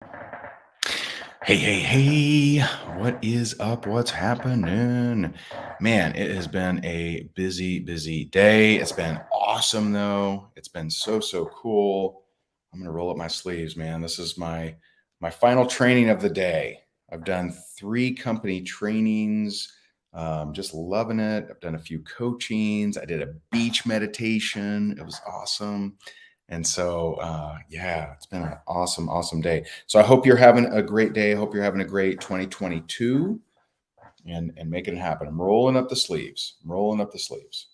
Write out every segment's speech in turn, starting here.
Hey, hey, hey, what is up? What's happening? Man, it has been a busy, busy day. It's been awesome though. It's been so cool. I'm gonna roll up my sleeves, man. This is my final training of the day. I've done 3 company trainings. Just loving it. I've done a few coachings. I did a beach meditation. It was awesome. And so, yeah, it's been an awesome day. So I hope you're having a great day. I hope you're having a great 2022 and making it happen. I'm rolling up the sleeves. I'm rolling up the sleeves.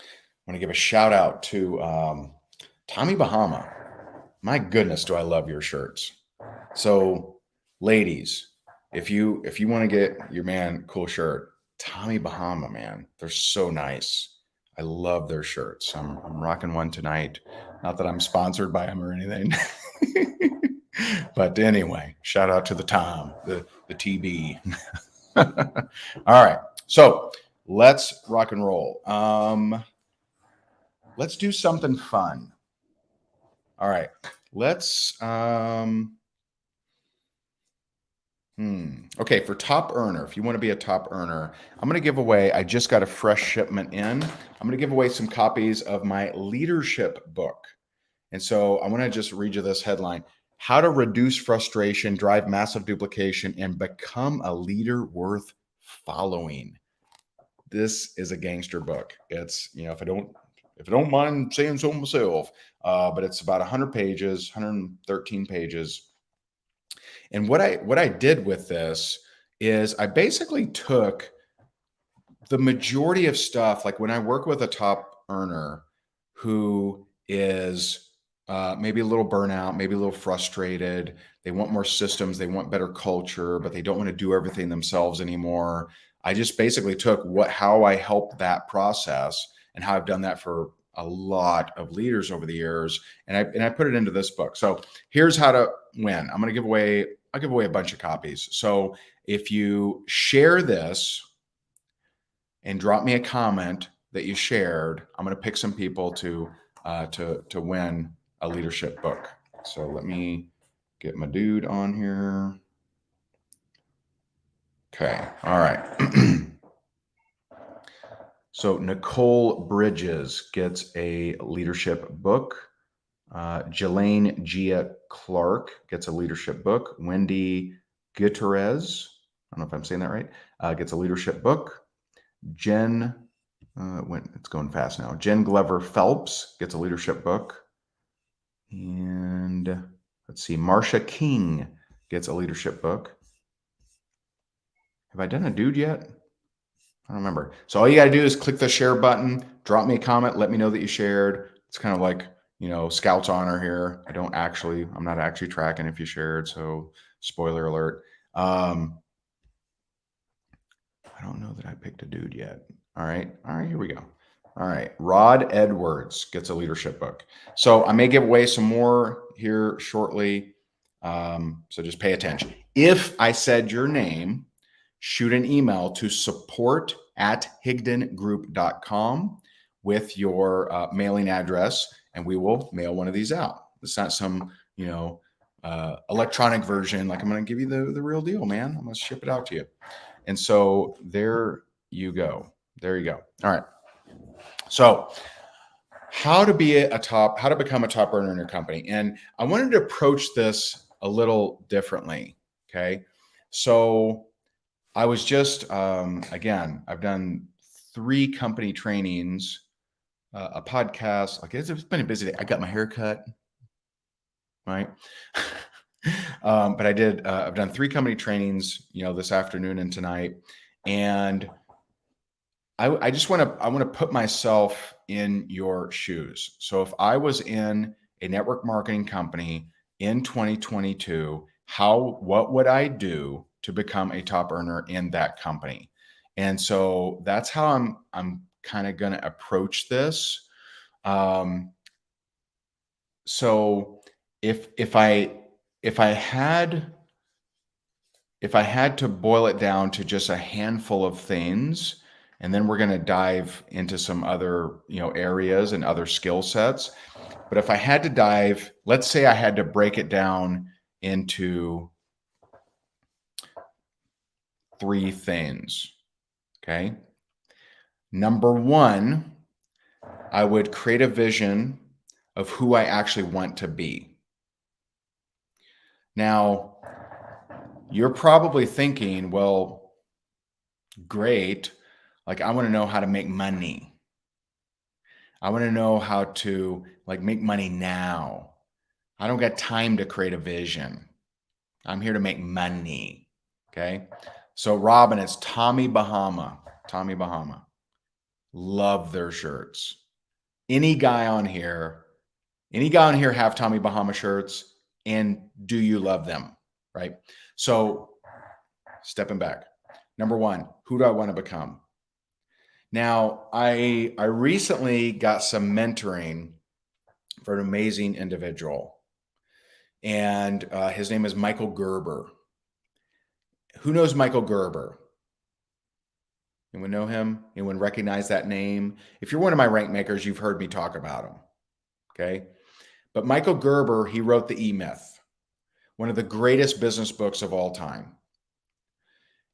I want to give a shout out to Tommy Bahama. My goodness, do I love your shirts. So, ladies, if you want to get your man a cool shirt, Tommy Bahama, man, they're so nice. I love their shirts. I'm rocking one tonight. Not that I'm sponsored by them or anything. But anyway, shout out to the Tom, the TB. All right. So let's rock and roll. Let's do something fun. All right. Let's Okay, for top earner, if you want to be a top earner, I'm going to give away, I just got a fresh shipment in. I'm going to give away some copies of my leadership book. And so I want to just read you this headline: How to Reduce Frustration, Drive Massive Duplication, and Become a Leader Worth Following. This is a gangster book. It's, if I don't mind saying so myself, but it's about 100 pages, 113 pages. And what I did with this is I basically took the majority of stuff, like when I work with a top earner who is maybe a little burnout, maybe a little frustrated, they want more systems, they want better culture, but they don't want to do everything themselves anymore. I just basically took how I helped that process and how I've done that for a lot of leaders over the years, and I put it into this book. So here's how to win. I'll give away a bunch of copies. So if you share this and drop me a comment that you shared, I'm going to pick some people to win a leadership book. So let me get my dude on here. Okay. All right. So Nicole Bridges gets a leadership book. Jelaine Gia Clark gets a leadership book. Wendy Gutierrez, I don't know if I'm saying that right, gets a leadership book. It's going fast now. Jen Glover Phelps gets a leadership book. And let's see, Marsha King gets a leadership book. Have I done a dude yet? I don't remember. So all you got to do is click the share button, drop me a comment, let me know that you shared. It's kind of like, Scout's honor here. I'm not actually tracking if you shared. So spoiler alert. I don't know that I picked a dude yet. All right, here we go. All right, Rod Edwards gets a leadership book. So I may give away some more here shortly. So just pay attention. If I said your name, shoot an email to support@higdengroup.com with your mailing address, and we will mail one of these out. It's not some, electronic version. Like, I'm going to give you the real deal, man. I'm going to ship it out to you. And so there you go. There you go. All right. So how to become a top earner in your company. And I wanted to approach this a little differently. Okay. So I was just, again, I've done 3 company trainings, a podcast. Like, it's been a busy day. I got my hair cut, right? But I've done 3 company trainings, this afternoon and tonight. And I want to put myself in your shoes. So if I was in a network marketing company in 2022, what would I do to become a top earner in that company? And so that's how I'm kind of going to approach this. So if I had to boil it down to just a handful of things, And then we're going to dive into some other, areas and other skill sets. But if I had to dive, let's say I had to break it down into 3 things. Okay. Number 1, I would create a vision of who I actually want to be. Now, you're probably thinking, well, great. Like, I want to know how to make money. I want to know how to make money now. I don't got time to create a vision. I'm here to make money. Okay. So Robin, it's Tommy Bahama. Tommy Bahama. Love their shirts. Any guy on here have Tommy Bahama shirts, and do you love them? Right. So stepping back. Number 1, who do I want to become? Now, I recently got some mentoring for an amazing individual, and his name is Michael Gerber. Who knows Michael Gerber? Anyone know him? Anyone recognize that name? If you're one of my rank makers, you've heard me talk about him. Okay. But Michael Gerber, he wrote The E-Myth, one of the greatest business books of all time.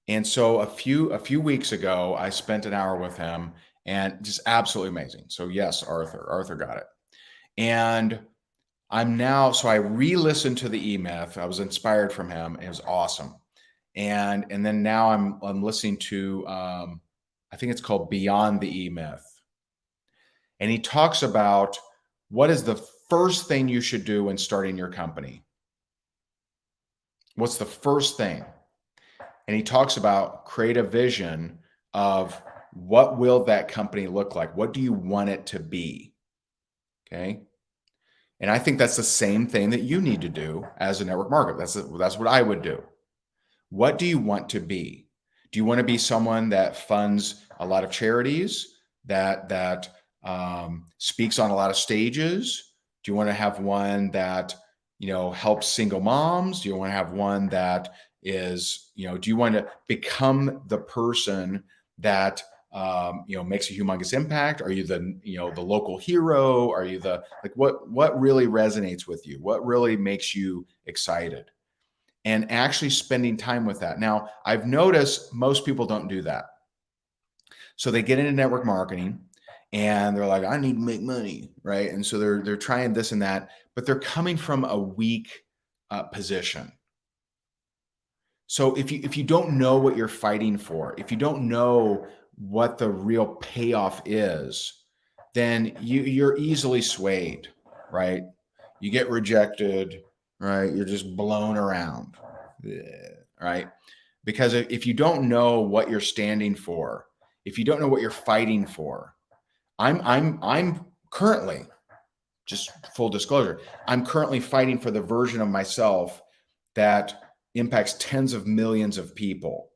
And so a few weeks ago, I spent an hour with him, and just absolutely amazing. So yes, Arthur got it. And so I re-listened to the E-Myth. I was inspired from him. It was awesome. And then now I'm listening to I think it's called Beyond the E-Myth. And he talks about what is the first thing you should do when starting your company. What's the first thing? And he talks about create a vision of what will that company look like? What do you want it to be? Okay. And I think that's the same thing that you need to do as a network marketer. That's what I would do. What do you want to be? Do you want to be someone that funds a lot of charities, that speaks on a lot of stages? Do you want to have one that helps single moms? Do you want to have one that is do you want to become the person that makes a humongous impact? Are you the local hero? Are you what really resonates with you? What really makes you excited? And actually spending time with that. Now, I've noticed most people don't do that. So they get into network marketing and they're like, I need to make money, right? And so they're trying this and that, but they're coming from a weak position. So if you don't know what you're fighting for, if you don't know what the real payoff is, then you're easily swayed, right? You get rejected, right? You're just blown around, right? Because if you don't know what you're standing for, if you don't know what you're fighting for, I'm currently, just full disclosure, I'm currently fighting for the version of myself that impacts tens of millions of people.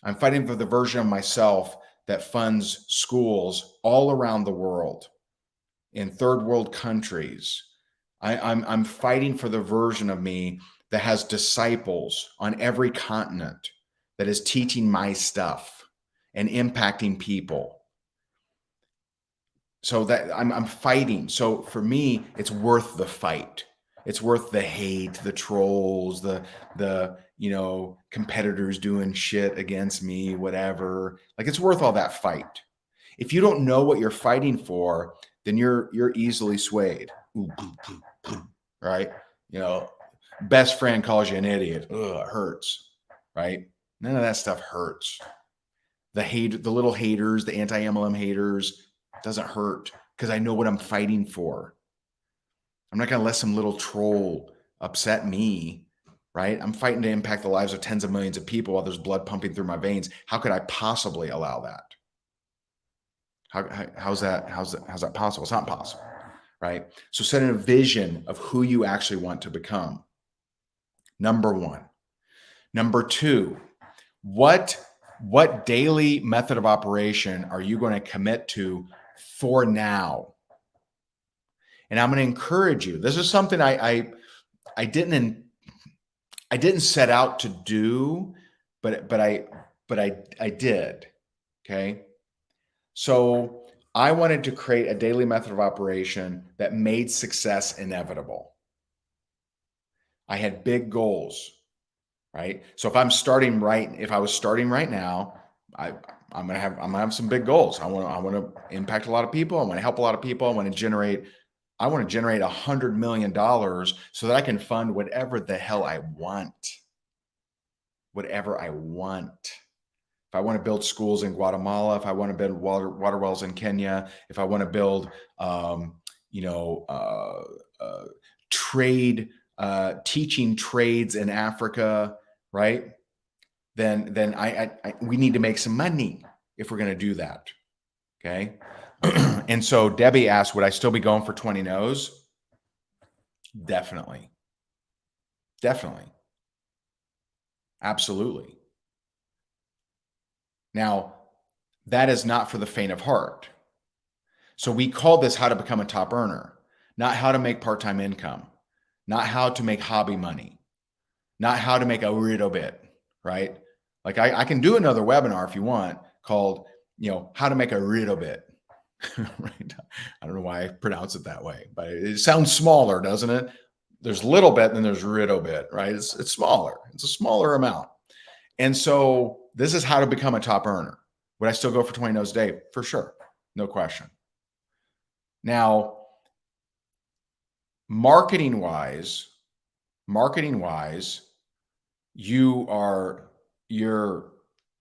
I'm fighting for the version of myself that funds schools all around the world in third world countries. I'm fighting for the version of me that has disciples on every continent, that is teaching my stuff and impacting people. So that I'm fighting. So for me, it's worth the fight. It's worth the hate, the trolls, the competitors doing shit against me, whatever. Like, it's worth all that fight. If you don't know what you're fighting for, then you're easily swayed. Ooh, right? Best friend calls you an idiot. Ugh, it hurts, right? None of that stuff hurts. The little haters, the anti-MLM haters, doesn't hurt because I know what I'm fighting for. I'm not going to let some little troll upset me, right? I'm fighting to impact the lives of tens of millions of people while there's blood pumping through my veins. How could I possibly allow that? How's that possible? It's not possible, right? So setting a vision of who you actually want to become. Number 1. Number 2, what daily method of operation are you going to commit to for now? And I'm going to encourage you. This is something I didn't set out to do, but I did. Okay. So I wanted to create a daily method of operation that made success inevitable. I had big goals, right? So if I was starting right now, I'm gonna have some big goals. I want to impact a lot of people. I want to help a lot of people. I want to generate $100 million so that I can fund whatever the hell I want. Whatever I want. If I want to build schools in Guatemala, if I want to build water wells in Kenya, if I want to build, you know, trade, teaching trades in Africa, right? Then we need to make some money if we're going to do that. Okay. And so Debbie asked, would I still be going for 20 no's? Definitely. Definitely. Absolutely. Now, that is not for the faint of heart. So we call this how to become a top earner, not how to make part-time income, not how to make hobby money, not how to make a little bit, right? Like I can do another webinar if you want called, how to make a little bit. Right? I don't know why I pronounce it that way, but it sounds smaller, doesn't it? There's little bit, and then there's little bit, right? It's smaller. It's a smaller amount. And so this is how to become a top earner. Would I still go for 20 no's a day? For sure. No question. Now, marketing wise, you're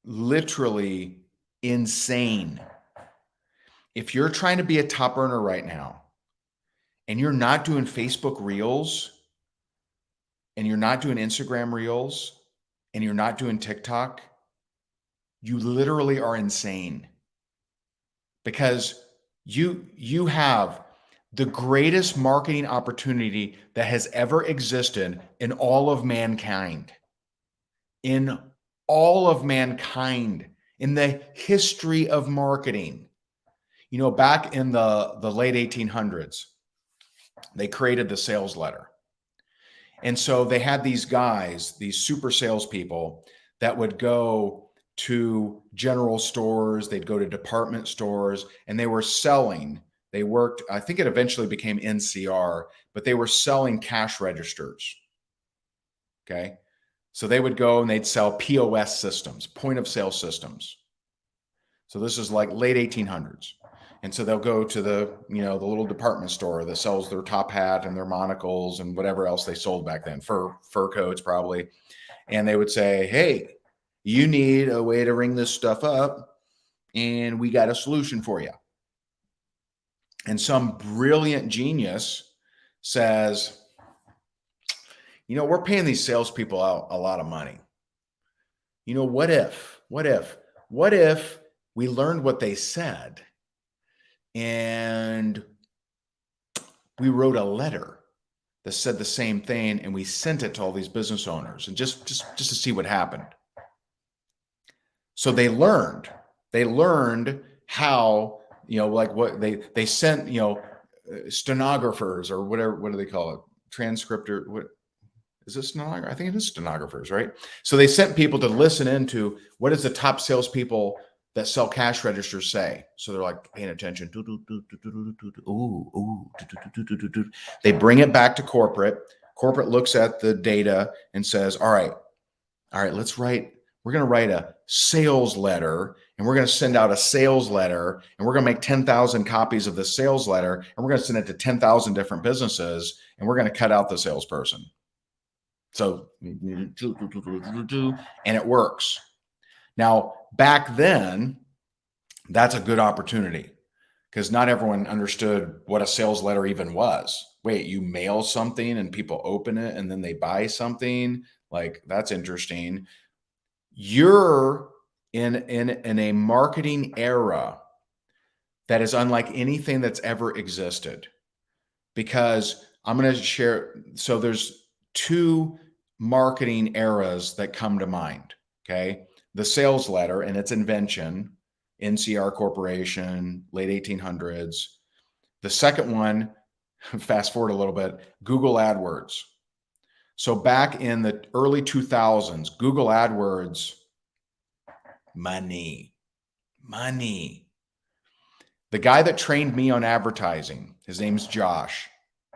literally insane. If you're trying to be a top earner right now and you're not doing Facebook Reels and you're not doing Instagram Reels and you're not doing TikTok, you literally are insane, because you have the greatest marketing opportunity that has ever existed in all of mankind. In all of mankind, in the history of marketing. Back in the late 1800s, they created the sales letter. And so they had these guys, these super salespeople that would go to general stores, they'd go to department stores, and they were selling. They worked, I think it eventually became NCR, but they were selling cash registers. Okay. So they would go and they'd sell POS systems, point of sale systems. So this is like late 1800s. And so they'll go to the little department store that sells their top hat and their monocles and whatever else they sold back then, fur coats probably. And they would say, hey, you need a way to ring this stuff up, and we got a solution for you. And some brilliant genius says, we're paying these salespeople out a lot of money. What if we learned what they said and we wrote a letter that said the same thing, and we sent it to all these business owners, and just to see what happened. So they learned how, like what they sent, stenographers or whatever, what do they call it? Transcriptor. What is this? Stenographer? I think it is stenographers, right? So they sent people to listen into what does the top salespeople that sell cash registers say. So they're like paying attention. They bring it back to corporate. Corporate looks at the data and says, all right, we're going to write a sales letter, and we're going to send out a sales letter, and we're going to make 10,000 copies of the sales letter, and we're going to send it to 10,000 different businesses, and we're going to cut out the salesperson. So, and it works. Now, back then, that's a good opportunity because not everyone understood what a sales letter even was. Wait, you mail something and people open it and then they buy something? Like, that's interesting. You're in a marketing era that is unlike anything that's ever existed, because I'm going to share. So there's two marketing eras that come to mind. Okay. The sales letter and its invention, NCR Corporation, late 1800s. The second one, fast forward a little bit, Google AdWords. So back in the early 2000s, Google AdWords, money. Money. The guy that trained me on advertising, his name's Josh.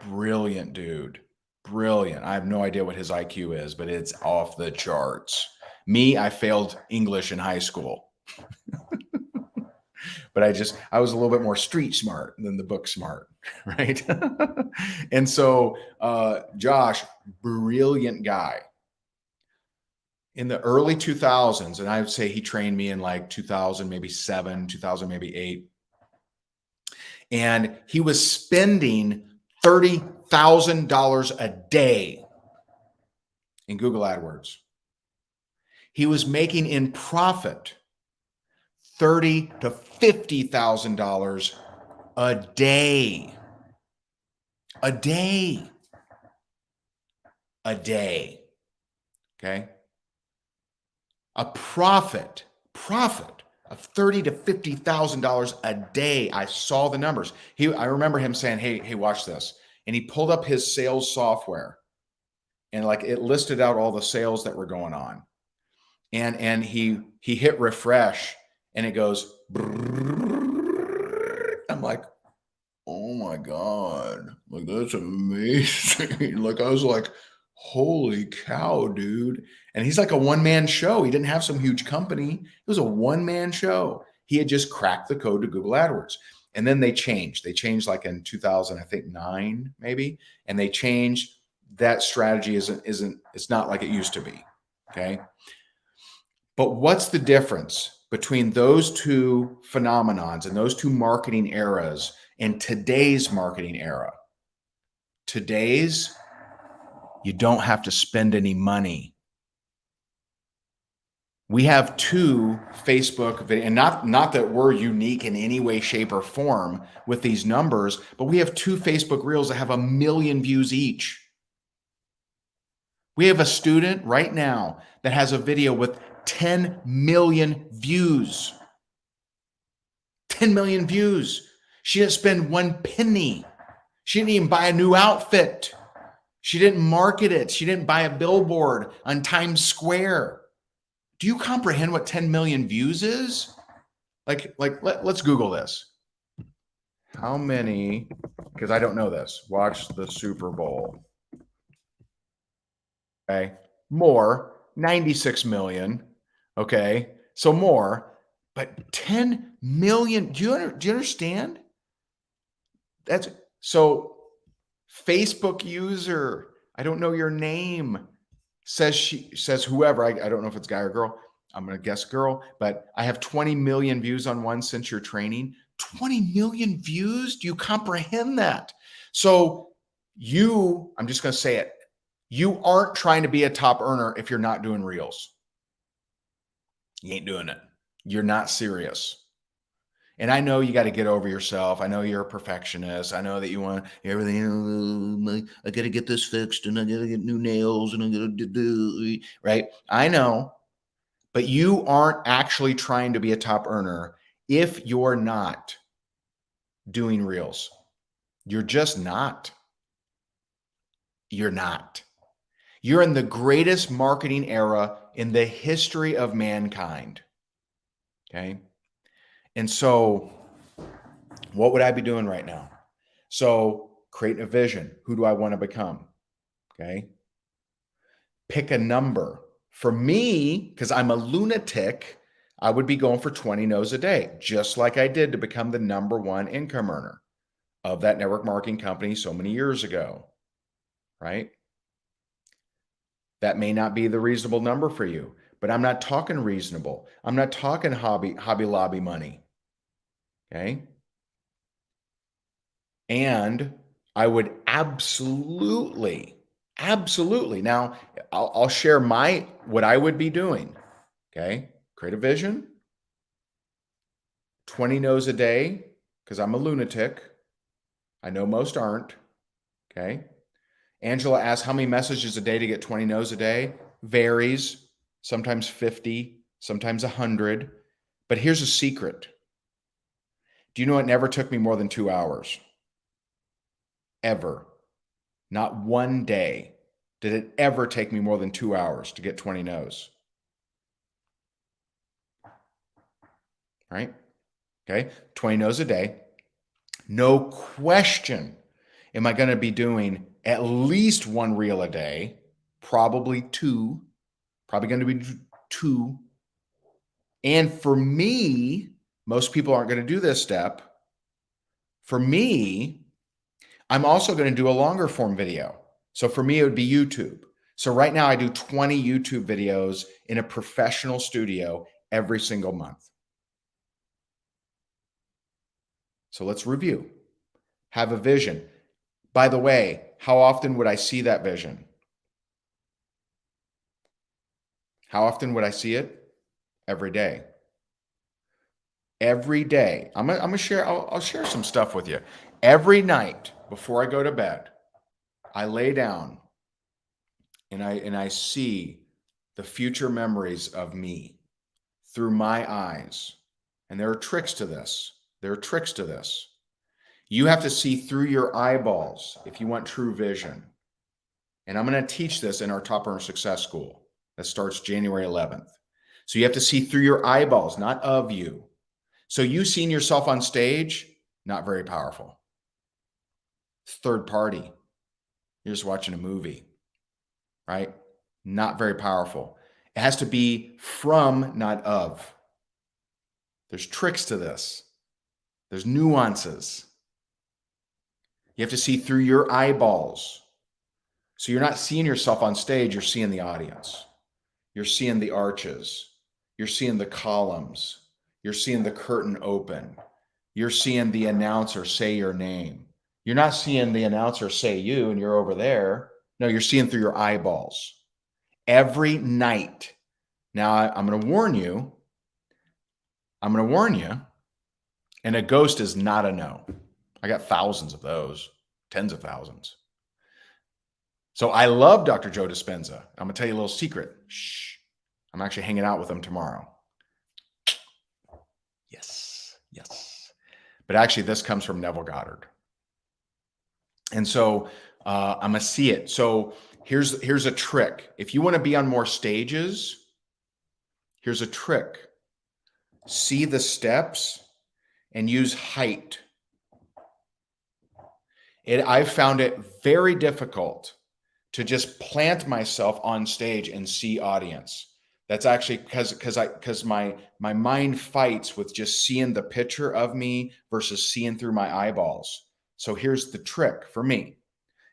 Brilliant dude. Brilliant. I have no idea what his IQ is, but it's off the charts. Me, I failed English in high school. But I was a little bit more street smart than the book smart, right? And so Josh, brilliant guy. In the early 2000s, and I would say he trained me in like 2000, maybe 7, 2000, maybe 8. And he was spending $30,000 a day in Google AdWords. He was making in profit $30,000 to $50,000 a day. A day. A day. Okay. A profit of $30,000 to $50,000 a day. I saw the numbers. I remember him saying, hey, watch this. And he pulled up his sales software and like it listed out all the sales that were going on. And he hit refresh and it goes, I'm like, oh my God, like that's amazing. Like I was like, holy cow, dude. And he's like a one-man show. He didn't have some huge company. It was a one-man show. He had just cracked the code to Google AdWords. And then they changed. They changed like in 2000, I think 9 maybe. And they changed that strategy it's not like it used to be. Okay. But what's the difference between those two phenomenons and those two marketing eras and today's marketing era? Today's, you don't have to spend any money. We have 2 Facebook, and not that we're unique in any way, shape, or form with these numbers, but we have 2 Facebook Reels that have 1 million views each. We have a student right now that has a video with 10 million views. 10 million views. She didn't spend 1 penny. She didn't even buy a new outfit. She didn't market it. She didn't buy a billboard on Times Square. Do you comprehend what 10 million views is? Let's Google this. How many, because I don't know this, watch the Super Bowl. Okay. More, 96 million. Okay. So more, but 10 million. Do you understand? That's so Facebook user, I don't know your name, says whoever, I don't know if it's guy or girl. I'm going to guess girl, but I have 20 million views on one since your training. 20 million views? Do you comprehend that? So I'm just going to say it. You aren't trying to be a top earner if you're not doing reels. You ain't doing it. You're not serious. And I know you got to get over yourself. I know you're a perfectionist. I know that you want everything. I got to get this fixed and I got to get new nails and I got to do, right? I know, but you aren't actually trying to be a top earner if you're not doing reels. You're just not. You're not. You're in the greatest marketing era in the history of mankind. Okay. And so what would I be doing right now? So creating a vision. Who do I want to become? Okay. Pick a number. For me, because I'm a lunatic, I would be going for 20 no's a day, just like I did to become the #1 income earner of that network marketing company so many years ago, right? That may not be the reasonable number for you, but I'm not talking reasonable. I'm not talking Hobby Lobby money. Okay. And I would absolutely. Now I'll share what I would be doing. Okay. Create a vision. 20 no's a day because I'm a lunatic. I know most aren't. Okay. Angela asks how many messages a day to get 20 no's a day. Varies. Sometimes 50, sometimes 100. But here's a secret. Do you know it never took me more than 2 hours? Ever. Not one day did it ever take me more than 2 hours to get 20 no's. Right? Okay, 20 no's a day. No question am I going to be doing at least one reel a day, probably two, probably going to be two. And for me, most people aren't going to do this step. For me, I'm also going to do a longer form video. So for me, it would be YouTube. So right now I do 20 YouTube videos in a professional studio every single month. So let's review. Have a vision. By the way, how often would I see that vision? How often would I see it? Every day. Every day. I'm gonna share. I'll share some stuff with you. Every night before I go to bed, I lay down and I see the future memories of me through my eyes. And there are tricks to this. There are tricks to this. You have to see through your eyeballs if you want true vision. And I'm going to teach this in our Top Earner Success School that starts January 11th. So you have to see through your eyeballs, not of you. So you seeing yourself on stage, not very powerful. Third party. You're just watching a movie, right? Not very powerful. It has to be from, not of. There's tricks to this. There's nuances. You have to see through your eyeballs. So you're not seeing yourself on stage, you're seeing the audience. You're seeing the arches. You're seeing the columns. You're seeing the curtain open. You're seeing the announcer say your name. You're not seeing the announcer say you and you're over there. No, you're seeing through your eyeballs. Every night. Now, I'm going to warn you. And a ghost is not a no. I got thousands of those, tens of thousands. So I love Dr. Joe Dispenza. I'm going to tell you a little secret. Shh. I'm actually hanging out with him tomorrow. Yes. But actually, this comes from Neville Goddard. And so I'm going to see it. So here's a trick. If you want to be on more stages, here's a trick. See the steps and use height. I've found it very difficult to just plant myself on stage and see audience. That's actually because my mind fights with just seeing the picture of me versus seeing through my eyeballs. So here's the trick for me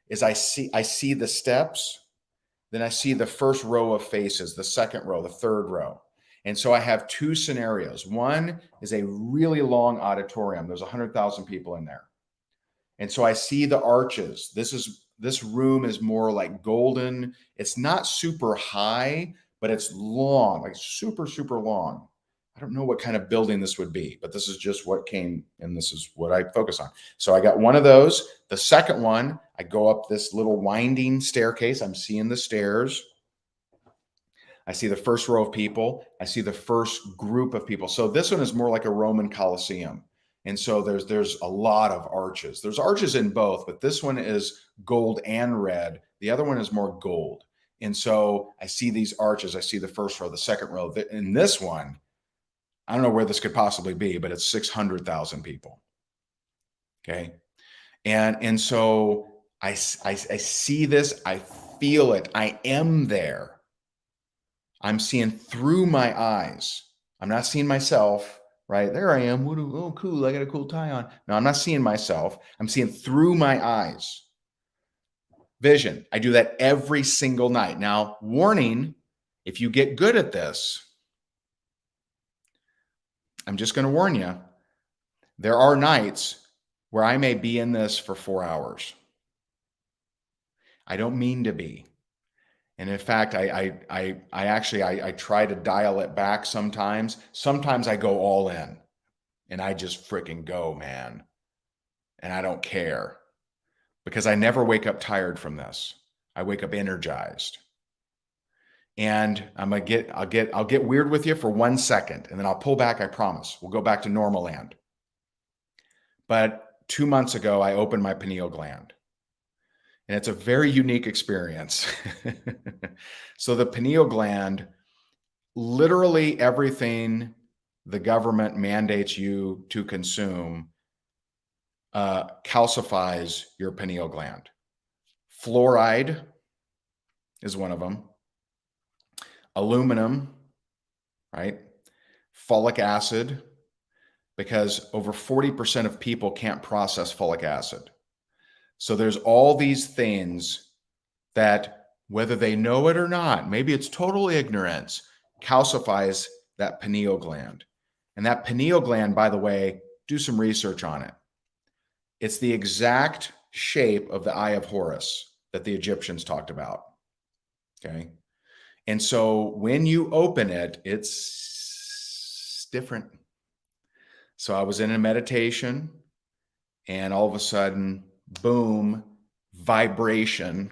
is I see the steps, then I see the first row of faces, the second row, the third row. And so I have two scenarios. One is a really long auditorium. There's 100,000 people in there. And so I see the arches. This room is more like golden. It's not super high, but it's long, like super, super long. I don't know what kind of building this would be, but this is just what came, and this is what I focus on. So I got one of those. The second one, I go up this little winding staircase. I'm seeing the stairs. I see the first row of people. I see the first group of people. So this one is more like a Roman Colosseum. And so there's a lot of arches. There's arches in both, but this one is gold and red. The other one is more gold. And so I see these arches. I see the first row, the second row. In this one, I don't know where this could possibly be, but it's 600,000 people. Okay. And so I see this. I feel it. I am there. I'm seeing through my eyes. I'm not seeing myself, right? There I am. Oh, cool. I got a cool tie on. No, I'm not seeing myself. I'm seeing through my eyes. Vision. I do that every single night. Now, warning, if you get good at this, I'm just going to warn you, there are nights where I may be in this for 4 hours. I don't mean to be. And in fact, I actually try to dial it back sometimes. Sometimes I go all in and I just freaking go, man. And I don't care because I never wake up tired from this. I wake up energized. And I'll get weird with you for 1 second and then I'll pull back, I promise. We'll go back to normal land. But 2 months ago, I opened my pineal gland. And it's a very unique experience. So the pineal gland, literally everything the government mandates you to consume calcifies your pineal gland. Fluoride is one of them. Aluminum, right? Folic acid, because over 40% of people can't process folic acid. So there's all these things that, whether they know it or not, maybe it's total ignorance, calcifies that pineal gland. And that pineal gland, by the way, do some research on it. It's the exact shape of the Eye of Horus that the Egyptians talked about. Okay. And so when you open it, it's different. So I was in a meditation, and all of a sudden, boom, vibration.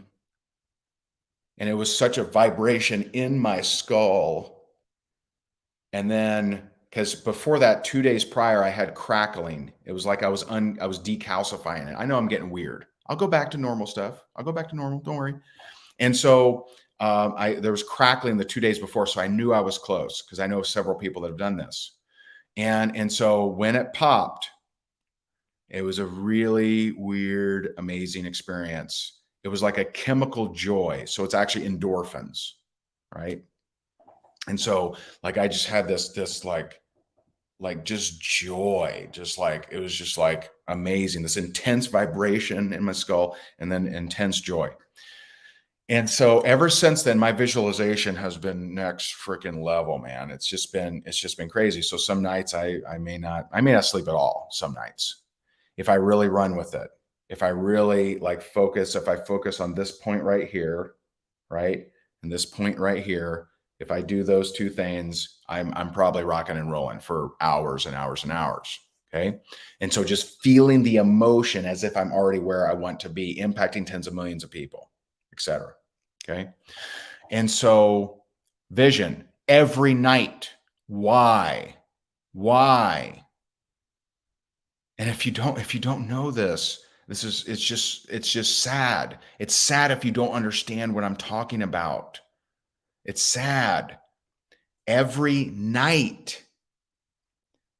And it was such a vibration in my skull. And then, because before that, 2 days prior, I had crackling. It was like I was decalcifying it. I know I'm getting weird. I'll go back to normal stuff. I'll go back to normal. Don't worry. And so there was crackling the 2 days before, so I knew I was close, because I know several people that have done this. And so when it popped, it was a really weird, amazing experience. It was like a chemical joy. So it's actually endorphins, right? And so like I just had this like just joy, just like it was just like amazing, this intense vibration in my skull, and then intense joy. And so ever since then, my visualization has been next freaking level, man. It's just been crazy. So some nights I may not sleep at all some nights. If I really run with it, if I really like focus, if I focus on this point right here, right? And this point right here, if I do those two things, I'm probably rocking and rolling for hours and hours and hours. Okay. And so just feeling the emotion as if I'm already where I want to be, impacting tens of millions of people, etc. Okay. And so vision every night. Why? And if you don't know this, it's just sad. It's sad if you don't understand what I'm talking about. It's sad. Every night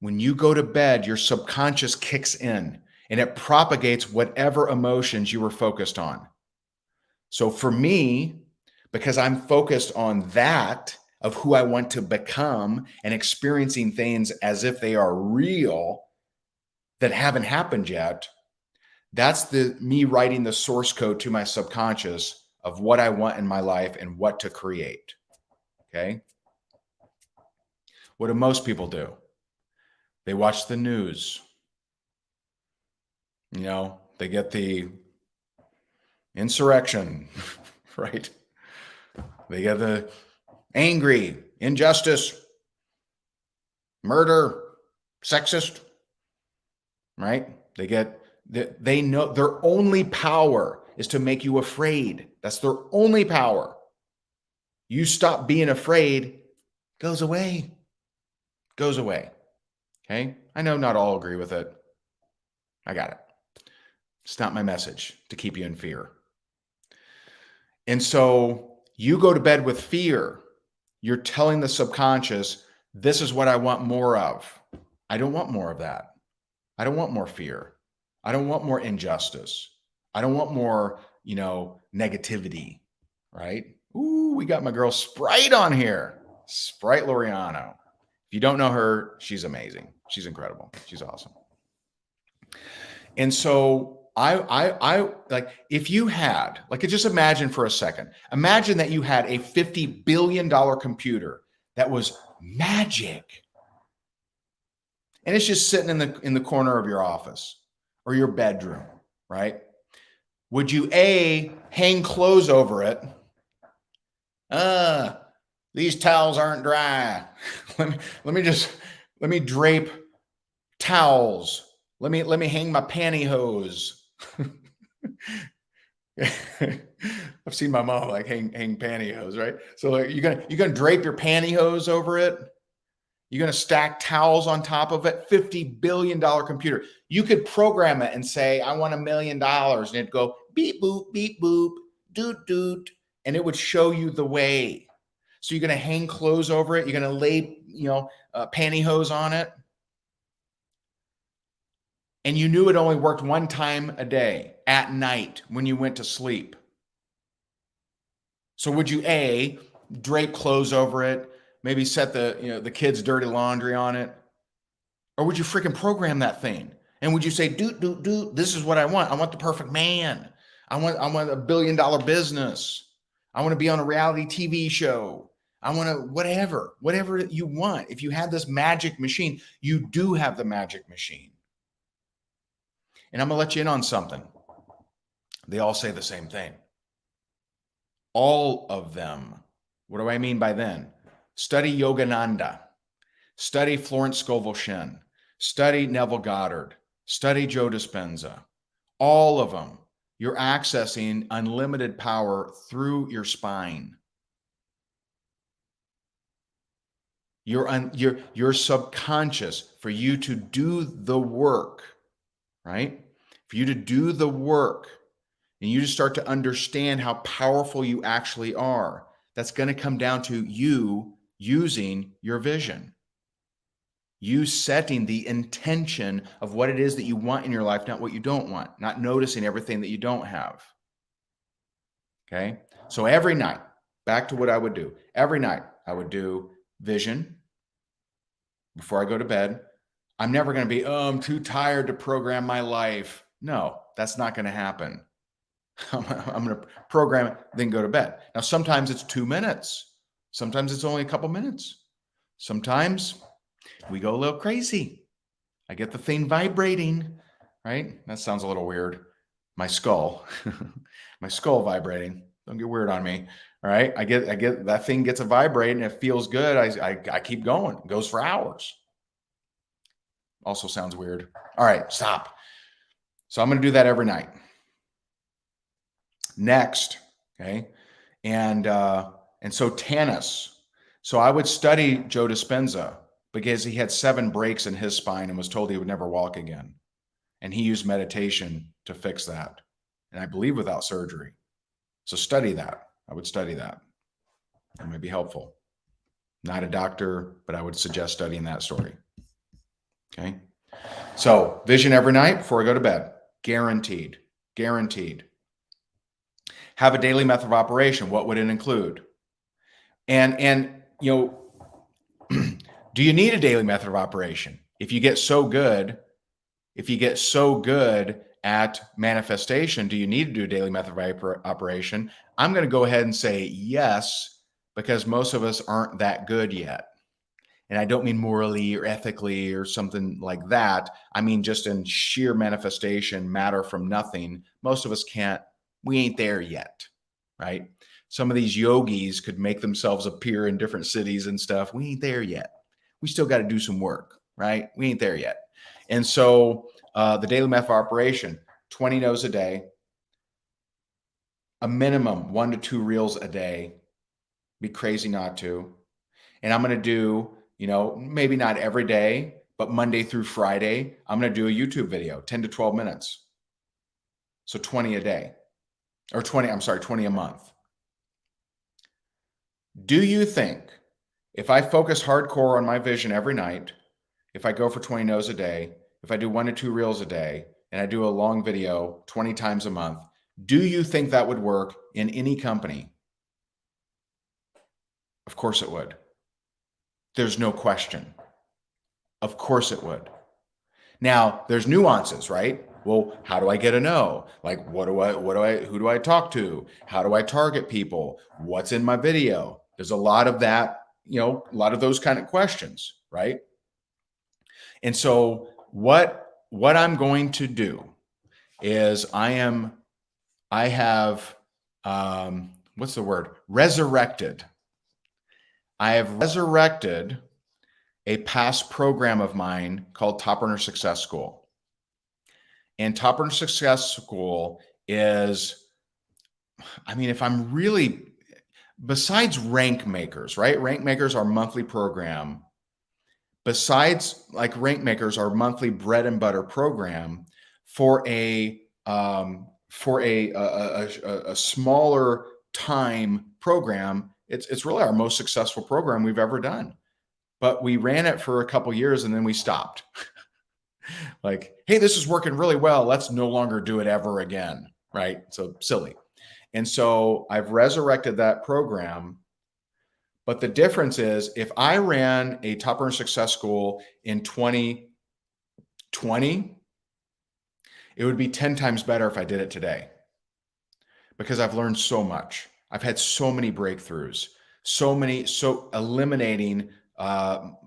when you go to bed, your subconscious kicks in and it propagates whatever emotions you were focused on. So for me, because I'm focused on that of who I want to become and experiencing things as if they are real that haven't happened yet, that's me writing the source code to my subconscious of what I want in my life and what to create. Okay. What do most people do? They watch the news. They get the insurrection, right? They get the angry, injustice, murder, sexist, right? They know their only power is to make you afraid. That's their only power. You stop being afraid, goes away. Okay. I know not all agree with it. I got it. It's not my message to keep you in fear. And so you go to bed with fear. You're telling the subconscious, this is what I want more of. I don't want more of that. I don't want more fear. I don't want more injustice. I don't want more, negativity, right? Ooh, we got my girl Sprite on here. Sprite Loriano. If you don't know her, she's amazing. She's incredible. She's awesome. And so I like, if you had, just imagine for a second, imagine that you had a $50 billion computer that was magic. And it's just sitting in the corner of your office or your bedroom, right? Would you hang clothes over it? These towels aren't dry. let me drape towels. Let me hang my pantyhose. I've seen my mom hang pantyhose, right? So you're gonna drape your pantyhose over it. You're gonna stack towels on top of it. $50 billion computer. You could program it and say, I want $1 million, and it'd go beep boop, doot doot, and it would show you the way. So you're going to hang clothes over it. You're going to lay, pantyhose on it. And you knew it only worked one time a day at night when you went to sleep. So would you A, drape clothes over it, maybe set the kids' dirty laundry on it? Or would you freaking program that thing? And would you say, this is what I want. I want the perfect man. I want $1 billion business. I want to be on a reality TV show. I want to whatever you want. If you have this magic machine, you do have the magic machine. And I'm going to let you in on something. They all say the same thing. All of them. What do I mean by then? Study Yogananda. Study Florence Scovel Shinn. Study Neville Goddard. Study Joe Dispenza. All of them. You're accessing unlimited power through your spine. Your subconscious, for you to do the work, right? For you to do the work and you to start to understand how powerful you actually are. That's going to come down to you using your vision. You setting the intention of what it is that you want in your life, not what you don't want, not noticing everything that you don't have. Okay? So every night, back to what I would do. Every night, I would do vision before I go to bed. I'm never going to be, I'm too tired to program my life. No, that's not going to happen. I'm going to program it, then go to bed. Now, sometimes it's 2 minutes. Sometimes it's only a couple minutes. Sometimes we go a little crazy. I get the thing vibrating, right? That sounds a little weird. My skull, my skull vibrating. Don't get weird on me. All right. I get that thing gets a vibrate and it feels good. I keep going. It goes for hours. Also sounds weird. All right, stop. So I'm going to do that every night. Next, okay. And so Tanis. So I would study Joe Dispenza because he had 7 breaks in his spine and was told he would never walk again. And he used meditation to fix that. And I believe without surgery. So study that. I would study that. That might be helpful. Not a doctor, but I would suggest studying that story. Okay. So vision every night before I go to bed. Guaranteed. Guaranteed. Have a daily method of operation. What would it include? And do you need a daily method of operation? If you get so good at manifestation, do you need to do a daily method of operation? I'm going to go ahead and say yes, because most of us aren't that good yet. And I don't mean morally or ethically or something like that. I mean, just in sheer manifestation, matter from nothing. Most of us can't, we ain't there yet, right? Some of these yogis could make themselves appear in different cities and stuff. We ain't there yet. We still got to do some work, right? We ain't there yet. And so the daily method of operation, 20 no's a day, a minimum 1 to 2 reels a day. Be crazy not to. And I'm going to do, maybe not every day, but Monday through Friday, I'm going to do a YouTube video, 10 to 12 minutes. So 20 a day, or 20 a month. Do you think if I focus hardcore on my vision every night, if I go for 20 no's a day, if I do 1 to 2 reels a day, and I do a long video 20 times a month, do you think that would work in any company? Of course it would. There's no question. Of course it would. Now, there's nuances, right? Well, how do I get a no? Like, who do I talk to? How do I target people? What's in my video? There's a lot of that, a lot of those kind of questions, right? And so what I'm going to do is resurrected. I have resurrected a past program of mine called Top Earner Success School. And Top Earner Success School is, if I'm really, besides Rank Makers, right? Rank Makers, our monthly program. Besides Rank Makers, our monthly bread and butter program for a smaller time program It's really our most successful program we've ever done. But we ran it for a couple years and then we stopped. Like, hey, this is working really well. Let's no longer do it ever again. Right? So silly. And so I've resurrected that program. But the difference is if I ran a Top Earner Success School in 2020, it would be 10 times better if I did it today because I've learned so much. I've had so many breakthroughs, so eliminating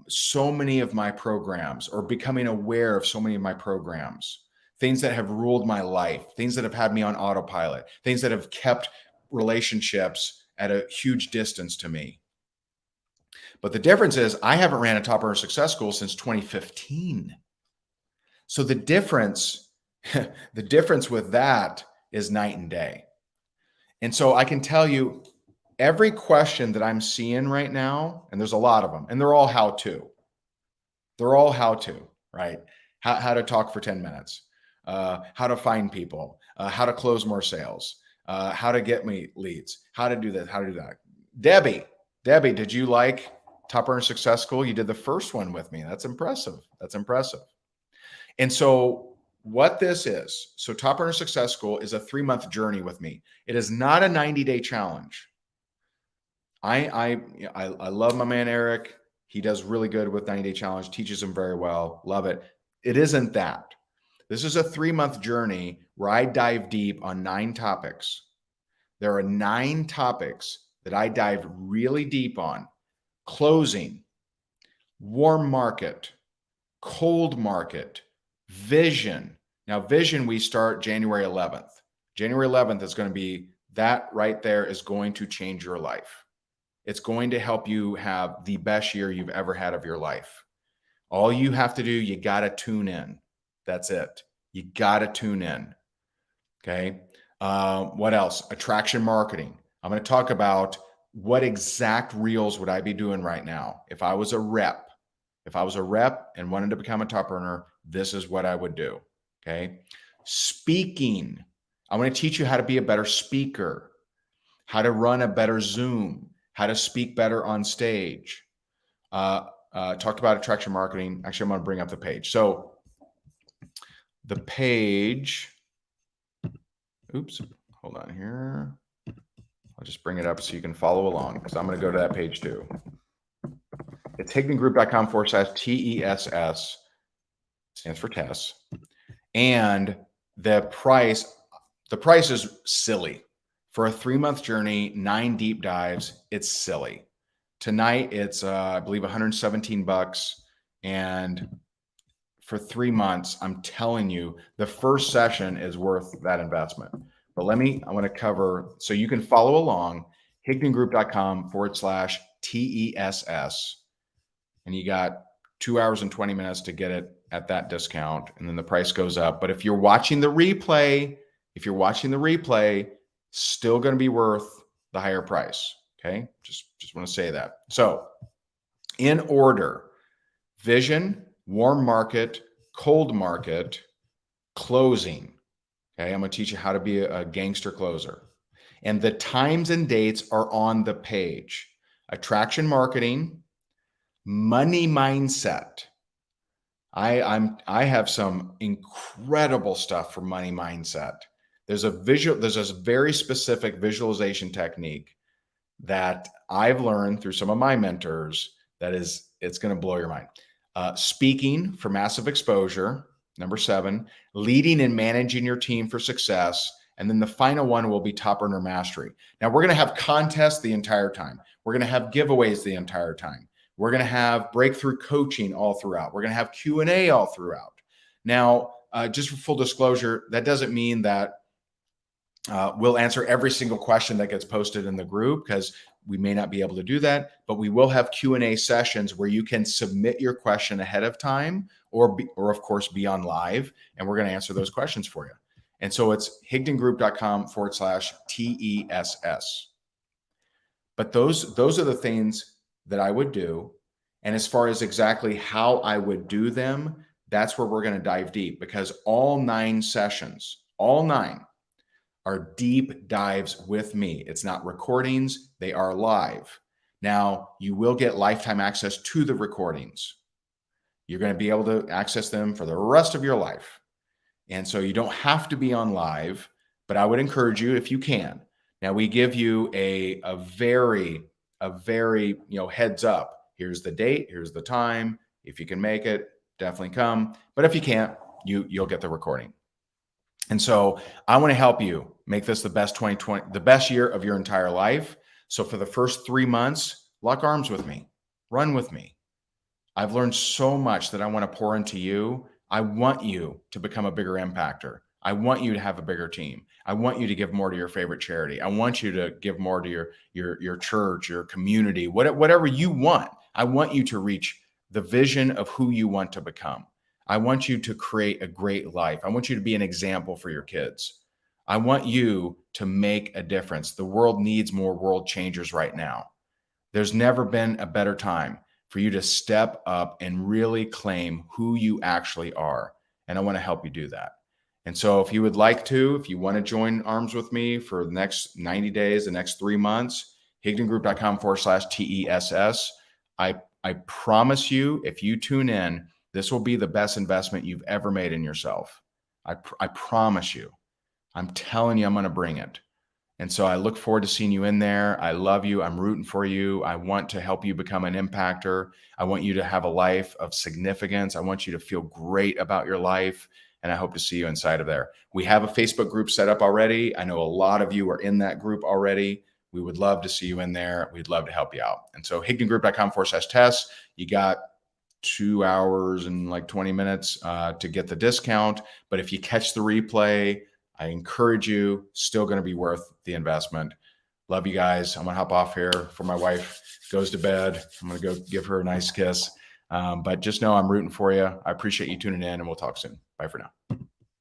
so many of my programs or becoming aware of so many of my programs, things that have ruled my life, things that have had me on autopilot, things that have kept relationships at a huge distance to me. But the difference is I haven't ran a Top Earner Success School since 2015. So the difference with that is night and day. And so I can tell you every question that I'm seeing right now, and there's a lot of them, and they're all how-to. They're all how-to, right? How to talk for 10 minutes, how to find people, how to close more sales, how to get me leads, how to do this, how to do that. Debbie, did you like Top Earner Success School? You did the first one with me. That's impressive. And so what this is, so Top Earner Success School is a 3-month journey with me. It is not a 90-day challenge. I love my man, Eric. He does really good with 90-day challenge, teaches them very well. Love it. It isn't that. This is a 3-month journey where I dive deep on 9 topics. There are 9 topics that I dive really deep on. Closing, warm market, cold market, vision. Now, vision, we start January 11th. January 11th is going to be, that right there is going to change your life. It's going to help you have the best year you've ever had of your life. All you have to do, you got to tune in. That's it. You got to tune in. Okay. What else? Attraction marketing. I'm going to talk about what exact reels would I be doing right now if I was a rep. If I was a rep and wanted to become a top earner, this is what I would do. Okay. Speaking. I want to teach you how to be a better speaker, how to run a better Zoom, how to speak better on stage. Talked about attraction marketing. Actually, I'm going to bring up the page. So the page, oops, hold on here. I'll just bring it up so you can follow along because I'm going to go to that page too. It's hignengroup.com/TESS, stands for Tess. And the price is silly. For a 3-month journey, 9 deep dives, it's silly. Tonight, it's, I believe, $117. And for 3 months, I'm telling you, the first session is worth that investment. But I want to cover, so you can follow along, hignengroup.com/TESS. And you got 2 hours and 20 minutes to get it at that discount. And then the price goes up. But if you're watching the replay, still going to be worth the higher price. Okay. Just want to say that. So in order, vision, warm market, cold market, closing. Okay. I'm going to teach you how to be a gangster closer. And the times and dates are on the page. Attraction marketing, money mindset. I have some incredible stuff for money mindset. There's a very specific visualization technique that I've learned through some of my mentors it's going to blow your mind. Speaking for massive exposure, number 7, leading and managing your team for success. And then the final one will be top earner mastery. Now we're going to have contests the entire time. We're going to have giveaways the entire time. We're going to have breakthrough coaching all throughout. We're going to have Q&A all throughout. Now, just for full disclosure, that doesn't mean that we'll answer every single question that gets posted in the group because we may not be able to do that, but we will have Q&A sessions where you can submit your question ahead of time or of course be on live, and we're going to answer those questions for you. And so it's hignengroup.com/TESS. But those are the things that I would do. And as far as exactly how I would do them, that's where we're going to dive deep because all 9 sessions, all 9 are deep dives with me. It's not recordings, they are live. Now, you will get lifetime access to the recordings. You're going to be able to access them for the rest of your life. And so you don't have to be on live, but I would encourage you if you can. Now we give you a very heads up. Here's the date, here's the time. If you can make it, definitely come. But if you can't, you'll get the recording. And so I want to help you make this the best 2020, the best year of your entire life. So for the first 3 months, lock arms with me, run with me. I've learned so much that I want to pour into you. I want you to become a bigger impactor. I want you to have a bigger team. I want you to give more to your favorite charity. I want you to give more to your church, your community, whatever you want. I want you to reach the vision of who you want to become. I want you to create a great life. I want you to be an example for your kids. I want you to make a difference. The world needs more world changers right now. There's never been a better time for you to step up and really claim who you actually are. And I want to help you do that. And so if you would like to, if you want to join arms with me for the next 90 days, the next 3 months, higdongroup.com/TESS. I promise you, if you tune in, this will be the best investment you've ever made in yourself. I promise you. I'm telling you, I'm going to bring it. And so I look forward to seeing you in there. I love you. I'm rooting for you. I want to help you become an impactor. I want you to have a life of significance. I want you to feel great about your life. And I hope to see you inside of there. We have a Facebook group set up already. I know a lot of you are in that group already. We would love to see you in there. We'd love to help you out. And so higdongroup.com/test. You got 2 hours and like 20 minutes to get the discount. But if you catch the replay, I encourage you, still going to be worth the investment. Love you guys. I'm going to hop off here before my wife goes to bed. I'm going to go give her a nice kiss. But just know I'm rooting for you. I appreciate you tuning in, and we'll talk soon. Bye for now.